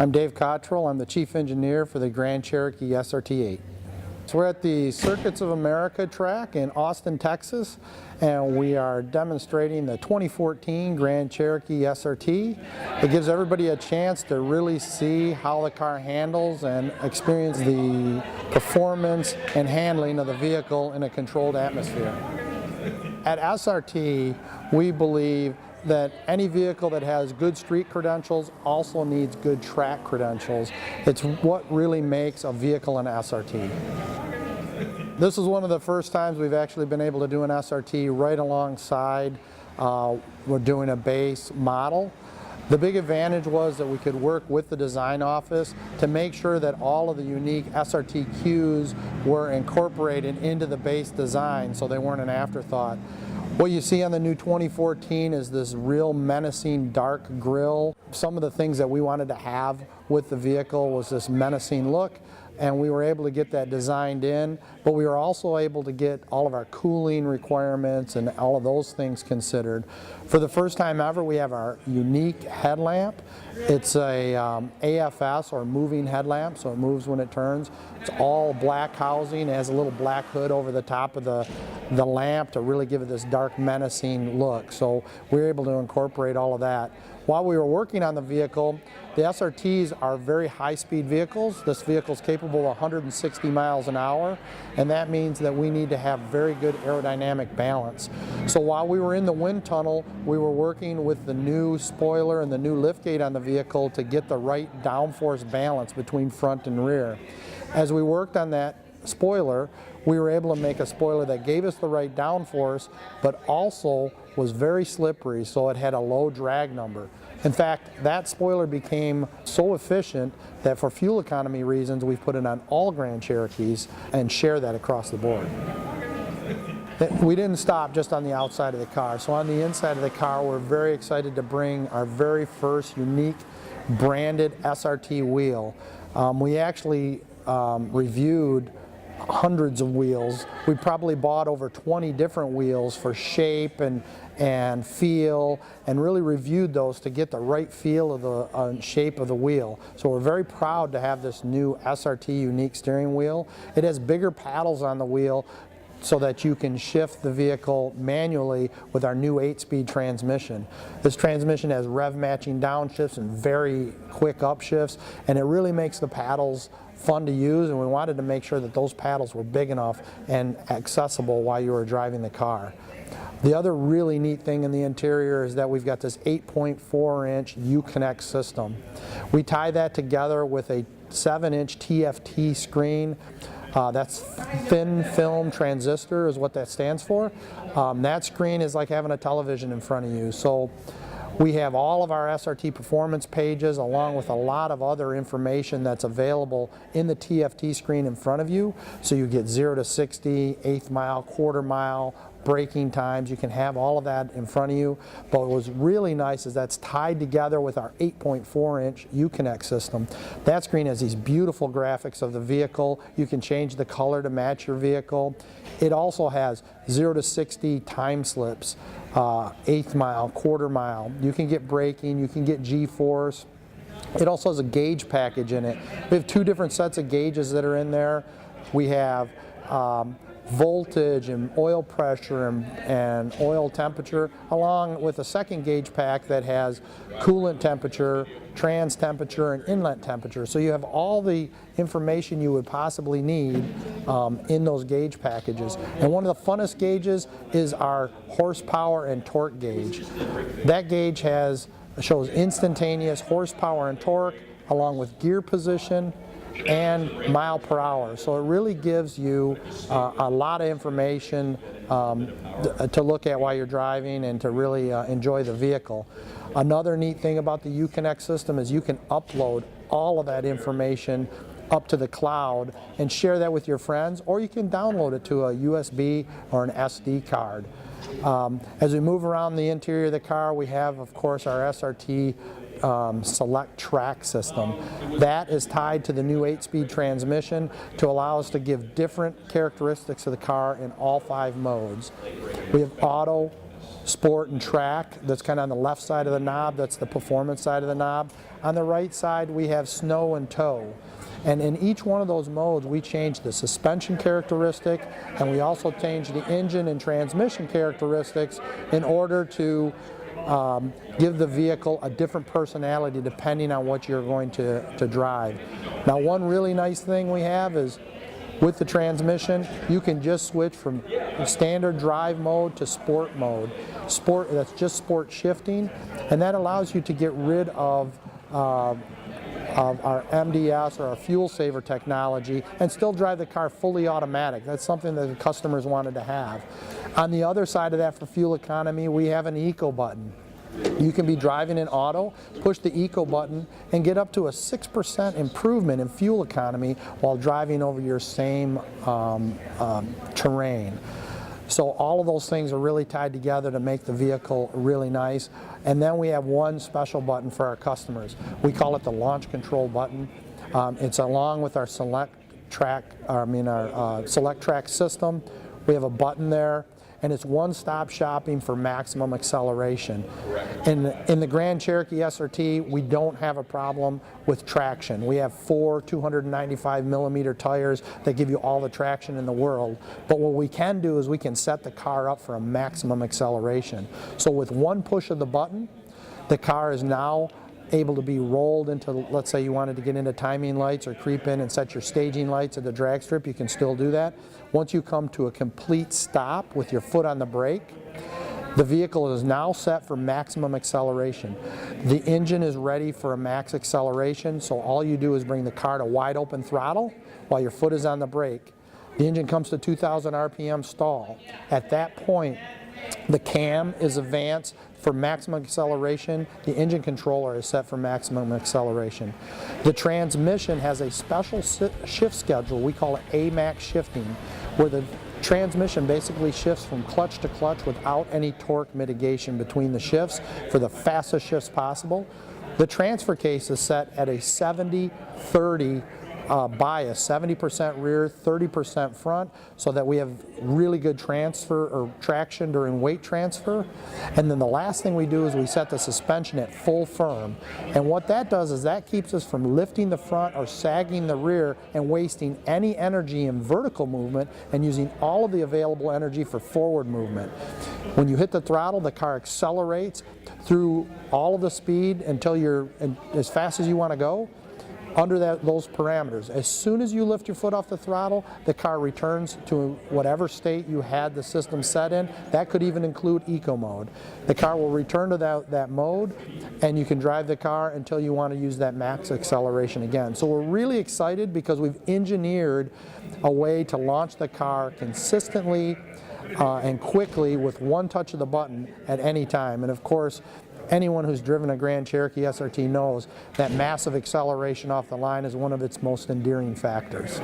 I'm Dave Cotrell. I'm the Chief Engineer for the Grand Cherokee SRT-8. So we're at the Circuits of America track in Austin, Texas, and we are demonstrating the 2014 Grand Cherokee SRT. It gives everybody a chance to really see how the car handles and experience the performance and handling of the vehicle in a controlled atmosphere. At SRT, we believe that any vehicle that has good street credentials also needs good track credentials. It's what really makes a vehicle an SRT. This is one of the first times we've actually been able to do an SRT right alongside we're doing a base model. The big advantage was that we could work with the design office to make sure that all of the unique SRT cues were incorporated into the base design so they weren't an afterthought. What you see on the new 2014 is this real menacing dark grille. Some of the things that we wanted to have with the vehicle was this menacing look, and we were able to get that designed in, but we were also able to get all of our cooling requirements and all of those things considered. For the first time ever, we have our unique headlamp. It's a AFS, or moving headlamp, so it moves when it turns. It's all black housing. It has a little black hood over the top of the lamp to really give it this dark menacing look. So we were able to incorporate all of that. While we were working on the vehicle, the SRTs are very high-speed vehicles. This vehicle is capable of 160 miles an hour, and that means that we need to have very good aerodynamic balance. So while we were in the wind tunnel, we were working with the new spoiler and the new liftgate on the vehicle to get the right downforce balance between front and rear. As we worked on that spoiler, we were able to make a spoiler that gave us the right downforce, but also was very slippery, so it had a low drag number. In fact, that spoiler became so efficient that for fuel economy reasons, we've put it on all Grand Cherokees and share that across the board. We didn't stop just on the outside of the car. So on the inside of the car, we're very excited to bring our very first unique branded SRT wheel. We actually reviewed hundreds of wheels. We probably bought over 20 different wheels for shape and feel, and really reviewed those to get the right feel of the shape of the wheel. So we're very proud to have this new SRT unique steering wheel. It has bigger paddles on the wheel so that you can shift the vehicle manually with our new 8-speed transmission. This transmission has rev matching downshifts and very quick upshifts, and it really makes the paddles fun to use, and we wanted to make sure that those paddles were big enough and accessible while you were driving the car. The other really neat thing in the interior is that we've got this 8.4-inch Uconnect system. We tie that together with a 7-inch TFT screen. That's thin film transistor is what that stands for. That screen is like having a television in front of you. So we have all of our SRT performance pages along with a lot of other information that's available in the TFT screen in front of you. So you get 0 to 60, eighth mile, quarter mile, braking times. You can have all of that in front of you. But what was really nice is that's tied together with our 8.4-inch Uconnect system. That screen has these beautiful graphics of the vehicle. You can change the color to match your vehicle. It also has 0 to 60 time slips, eighth mile, quarter mile. You can get braking, you can get G-force. It also has a gauge package in it. We have 2 different sets of gauges that are in there. We have voltage and oil pressure and oil temperature, along with a second gauge pack that has coolant temperature, trans temperature, and inlet temperature. So you have all the information you would possibly need in those gauge packages. And one of the funnest gauges is our horsepower and torque gauge. That gauge shows instantaneous horsepower and torque along with gear position and mile per hour. So it really gives you a lot of information to look at while you're driving and to really enjoy the vehicle. Another neat thing about the Uconnect system is you can upload all of that information up to the cloud and share that with your friends, or you can download it to a USB or an SD card. As we move around the interior of the car, we have, of course, our SRT select track system. That is tied to the new 8-speed transmission to allow us to give different characteristics of the car in all 5 modes. We have auto, Sport and Track, that's kind of on the left side of the knob, that's the performance side of the knob. On the right side we have Snow and Tow. And in each one of those modes we change the suspension characteristic, and we also change the engine and transmission characteristics in order to give the vehicle a different personality depending on what you're going to drive. Now, one really nice thing we have is with the transmission, you can just switch from standard drive mode to sport mode. Sport, that's just sport shifting, and that allows you to get rid of our MDS or our fuel saver technology and still drive the car fully automatic. That's something that the customers wanted to have. On the other side of that, for fuel economy, we have an eco button. You can be driving in auto, push the eco button, and get up to a 6% improvement in fuel economy while driving over your same terrain. So all of those things are really tied together to make the vehicle really nice. And then we have one special button for our customers. We call it the launch control button. It's along with our Select Track system. We have a button there, and it's one-stop shopping for maximum acceleration. In the Grand Cherokee SRT, we don't have a problem with traction. We have 4 295mm tires that give you all the traction in the world. But what we can do is we can set the car up for a maximum acceleration. So with one push of the button, the car is now able to be rolled into, let's say you wanted to get into timing lights or creep in and set your staging lights at the drag strip, you can still do that. Once you come to a complete stop with your foot on the brake, the vehicle is now set for maximum acceleration. The engine is ready for a max acceleration, so all you do is bring the car to wide open throttle while your foot is on the brake. The engine comes to 2,000 RPM stall. At that point, the cam is advanced for maximum acceleration. The engine controller is set for maximum acceleration. The transmission has a special shift schedule. We call it AMAX shifting, where the transmission basically shifts from clutch to clutch without any torque mitigation between the shifts for the fastest shifts possible. The transfer case is set at a 70-30 bias, 70% rear, 30% front, so that we have really good transfer or traction during weight transfer. And then the last thing we do is we set the suspension at full firm. And what that does is that keeps us from lifting the front or sagging the rear and wasting any energy in vertical movement and using all of the available energy for forward movement. When you hit the throttle, the car accelerates through all of the speed until you're as fast as you want to go, under those parameters. As soon as you lift your foot off the throttle, the car returns to whatever state you had the system set in. That could even include eco mode. The car will return to that mode, and you can drive the car until you want to use that max acceleration again. So we're really excited because we've engineered a way to launch the car consistently and quickly with one touch of the button at any time. And of course, anyone who's driven a Grand Cherokee SRT knows that massive acceleration off the line is one of its most endearing factors.